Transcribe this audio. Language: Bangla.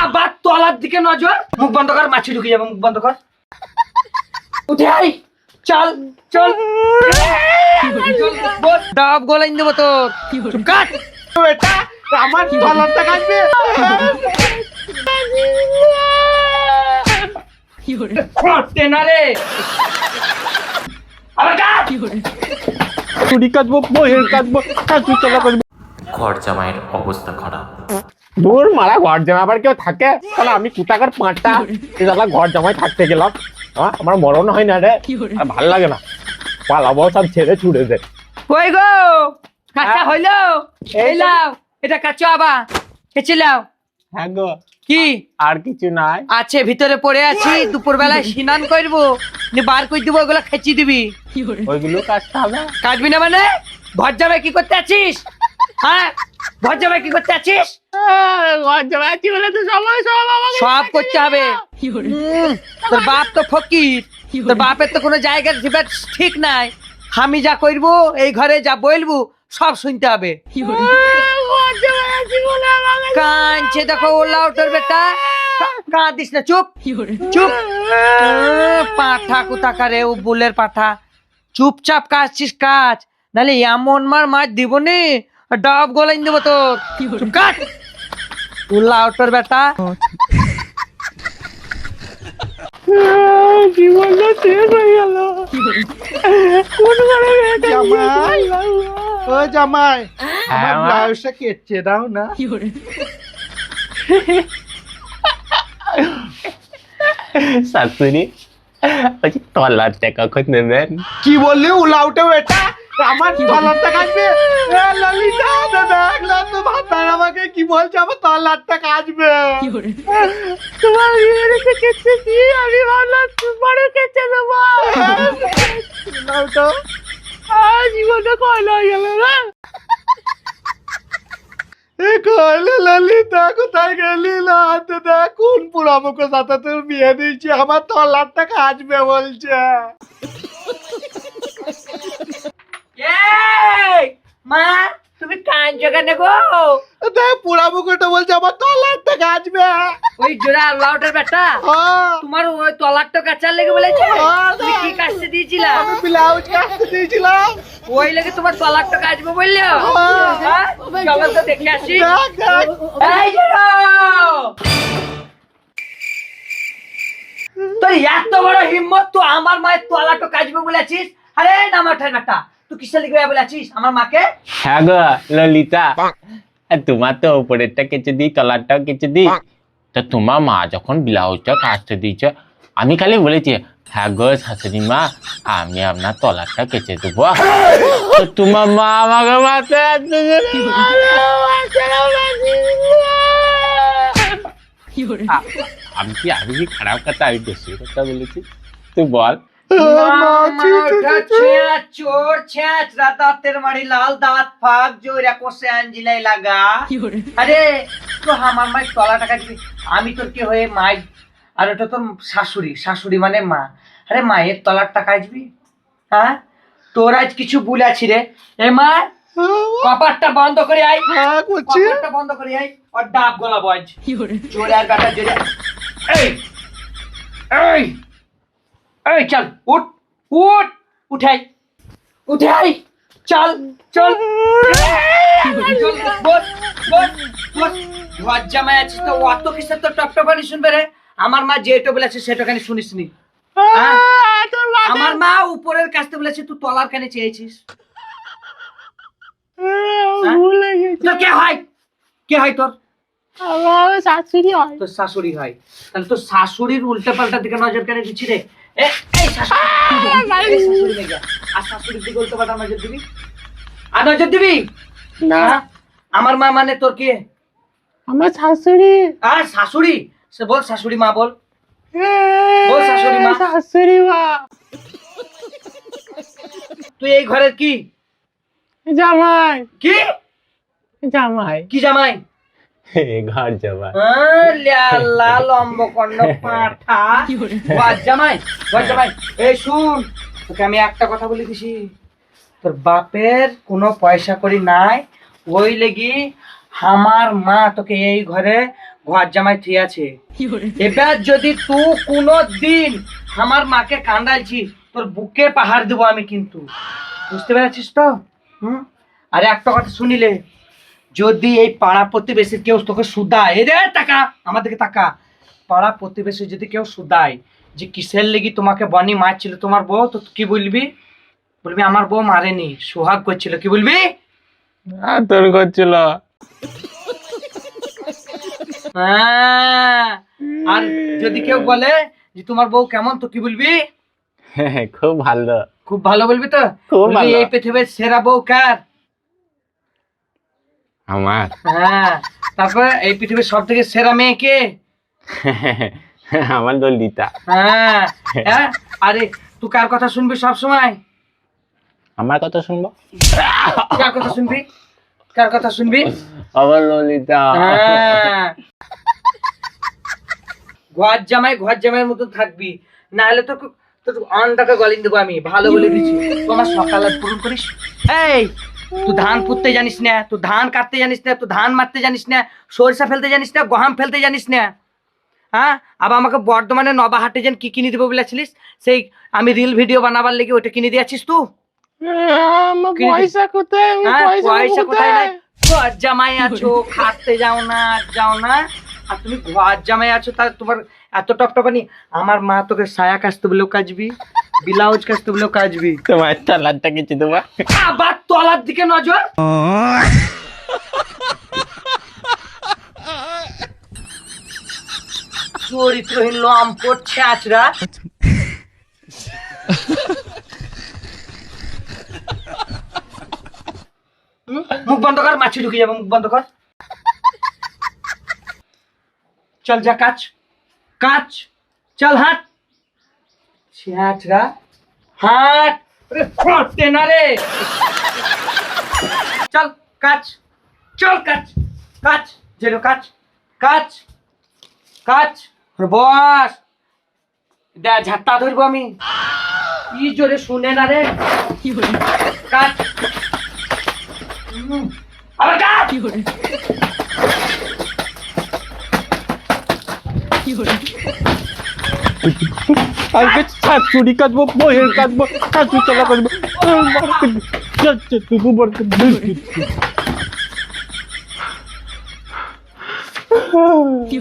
আবার তলার দিকে নজর, মুখ বন্ধ কর, মাছি ঢুকে যাবে, মুখ বন্ধ কর। উঠে আই, চল চল, ডাব গলাইন দেবো তোর। কাট বেটা, আমার তলারটা কাটবে। করতে না রে, আবার কাট। চুরি কাটবো, বইয়ের কাটবো, কাজু চলা করবো। ঘর জামাইয়ের অবস্থা খারাপ। দূর মারা, ঘর জামাই আবার কেউ থাকে? তাহলে আমি কুটাকার পাঁচটা ঘর জামাই থাকতে গেলাম, আমার মরণ হয় না রে, আর ভাল লাগে না, পালাবো সব ছেড়ে ছুড়ে দে। কই গো, কাঁচা হইলো? এই লাও, এটা কাঁচা আবার কেচে লাও। হ্যাঁ গো, কি আর কিছু নাই আছে? ভিতরে পড়ে আছি, দুপুর বেলায় স্নান করবো, বার করে দিব, ওগুলো খেচি দিবি। ওইগুলো কাটতে হবে। কাটবি না মানে? ঘর জামাই কি করতে আছিস? হ্যাঁ, ঘর জামাই কি করতে আছিস? ঘর জামাই আছি বলে তো সময় সব আমাকে সব করতে হবে। তোর বাপ তো ফকির, তোর বাপের তো কোনো জায়গার ঠিক নাই। আমি যা করবো, এই ঘরে যা বলবো, সব শুনতে হবে। কাঁদছে দেখো, ওলা ওটার বেটা, কাঁদিস না, চুপ চুপ। পাঠা কোথাকারে, ও বুলের পাঠা, চুপচাপ কাজছিস কাজ, নাহলে এমন মার দিব নে, ডাব গলাইন দেবো তোর। চুপ কাট, ওলা ওটার বেটা। জীবনটা শেষ হয়ে গেল। জামাই, ও জামাই, আমার ব্লাউজটা কেটে দাও না। শাশুড়ি বলছি তলারটা কখন নেবেন? কি বললি উলাউটে বেটা, আমার তলারটা কাটবে? ললিতা দেখলাম তো ভাতার আমাকে কি বলছে, আমার তলারটা কাটবে। তোমার বিয়েতে কেটে দিয়ে আমি ভাবলাম তোমারও কেটে দেবো। জীবনটা কয়লা হয়ে গেল রে। ললিতা কোথায় গেলি? কোন পুরামুখের সাথে তোর বিয়ে দিয়েছি, আমার তলারটা কাটবে বলছে। মা, তুমি কাঁদছো কেন গো? দেখ পুরামুখটা বলছে আমার তলারটা কাটবে। ওই জোড়া লাউটার বেটা তোমার ওই তলারটা কাচার লেগে বলেছে? তুমি কি কাটতে দিয়েছিলা? আমি ব্লাউজ কাটতে দিয়েছিলাম, ওই লেগে তোমার তলারটা কাটবে বললে? চলো তো দেখে আসি। এই জোড়া, তোর এত বড় হিম্মত, তুই আমার মায়ের তলাটা কাটবে বলেছিস? আরে নামাঠার বেটা, তুই কিসের লিখে বলেছিস আমার মাকে? হ্যাঁ গো ললিতা, তোমার তো উপরেরটা কেচে দিই, তলারটাও কেচে দিই, তো তোমার মা যখন ব্লাউজটা কাটতে দিয়েছে, আমি খালি বলেছি হ্যাঁ গো শাশুড়ি মা, আমি আপনার তলারটা কেচে দেবো। তো তোমার মা আমাকে মাথায় আমি কি খারাপ কথা, আমি বেশি কথা বলেছি, তুই বল। চোর ছেঁচড়া, দাঁতের মারি লাল, দাঁত ফাঁক, জোরা কষে আঞ্জিলাই লাগা। আরে তো আমার মায়ের তলাটা কাটবি? আমি তোর কি হয়ে মাই, আর ওটা তোর শাশুড়ি, শাশুড়ি মানে মা। আরে মায়ের তলারটা কাটবি? হ্যাঁ, তোর আজ কিছু ভুল আছি রে। এ মা, কপারটা বন্ধ করে আই, কপারটা বন্ধ করে আই, আর ডাব গলাবো আজ। জোরে আর বেটা জোরে। এই এই এই চল, উঠ উঠ, উঠাই উঠাই, চল চল। বস বস বস, ঘর জামাই আছিস তো অত কিসের তো টপটপানি শুনবে রে? আমার মা যেটা বলেছে সেটাখানি শুনিস নি? আমার মা উপরের কাছতে বলেছে, তুই তলার কানে চেয়েছিস। তোর কে হয়? কে হয় তোর? শাশুড়ি হয়। তোর শাশুড়ি হয়? তাহলে তোর শাশুড়ির উল্টা পাল্টা দিকে নজর কেন দিচ্ছি রে? এই শাশুড়ি লেগে, আর শাশুড়ির দিকে উল্টা পাল্টা নজর দিবি? আর নজর দিবি না? আমার মা মানে তোর কে? আমার শাশুড়ি। আর শাশুড়ি, সে বল শাশুড়ি মা, বল বল শাশুড়ি মা। শাশুড়ি মা। তুই এই ঘরের কি? জামাই। কি জামাই? কি জামাই? ঘর জামাই। লাল লম্ব কর্ণ পাঠা, ঘর জামাই, ঘর জামাই। এই শুন, তোকে আমি একটা কথা বলে দিছি, তোর বাপের কোনো পয়সা করি নাই, ওই লেগি আমার মা তোকে এই ঘরে ঘর জামাই ঠিক আছে। এবার যদি তুই কোনো দিন আমার মাকে কান্দাইছি তোর বুকে পাহাড় দেবো আমি কিন্তু, বুঝতে পেরেছিস তো? আরে একটা কথা শুনিলে, যদি এই পাড়া প্রতিবেশীর কেউ তোকে সুদায়, এ রে টাকা আমার দিকে টাকা, পাড়া প্রতিবেশী যদি কেউ সুদায় যে কিসের লেগে তোমাকে বনি মারছিল তোমার বউ, তো কি বলবি? বলবি আমার বউ মারেনি, সোহাগ করছিল। কি বলবি? তোর করছিল। হ্যাঁ। আর যদি কেউ বলে যে তোমার বউ কেমন, তো কি বলবি? খুব ভালো। খুব ভালো বলবি তো? খুব বলবি ভালো। এই পৃথিবীর সেরা বউ কার? আমার। হ্যাঁ। তারপরে এই পৃথিবীর সব থেকে সেরা মেয়ে কে? আমার ললিতা। হ্যাঁ। হ্যাঁ। আরে তুই কার কথা শুনবি সব সময়? আমার কথা শুনবো? কার কথা শুনবি? কার কথা শুনবি? আমার ললিতা। হ্যাঁ। ঘর জামাইয়ের মতো থাকবি, না হলে তো তোর অন্ডাকে গলিয়ে দেবো আমি, ভালো বলে দিচ্ছি। তোমার সকালে পূরণ করিস। এই তুই ধান পুঁততে জানিস না, তুই ধান কাটতে জানিস না, তুই ধান মারতে জানিস না, সরিষা ফেলতে জানিস না, গম ফেলতে জানিস না। হ্যাঁ, আবার আমাকে বর্ধমানে নবাহাটে যেন কি কিনে দিব বলেছিলিস, সেই আমি রিল ভিডিও বানাবার লেগে ওটা কিনে দিয়েছিস তুই? পয়সা কোথায়? হ্যাঁ, পয়সা কোথায় নাই? ঘর জামাই আছো, খাটতে যাও না আর তুমি ঘর জামাই আছো, তার তোমার এত টপটপানি। আমার মা তোকে সায়া কাচতে বলেও কাচবি, ব্লাউজ কাচতে বলেও কাচবি। তোমার চালারটা কিছু তোমার আবার তলার দিকে নজর। চরিত্রহীন লম্পট ছ্যাঁচড়া। মুখ বন্ধ কর, মাছি ঢুকে যাবে, মুখ বন্ধ কর। চল যা, কাচ কাচ, চল হাট ছ্যাঁচড়া, হাট। আরে ফটতে না রে, চল কাচ, চল কাচ কাচ, যেরো কাচ কাচ কাচ। বস দে, ঝাঁটা ধরবো আমি। কি জোরে শুনে না রে, কাচ। আবার কাচ। আজকে শাশুড়ি কাটবো, বইয়ের কাটবো, শাশুড়ি চালা কাটবো। কি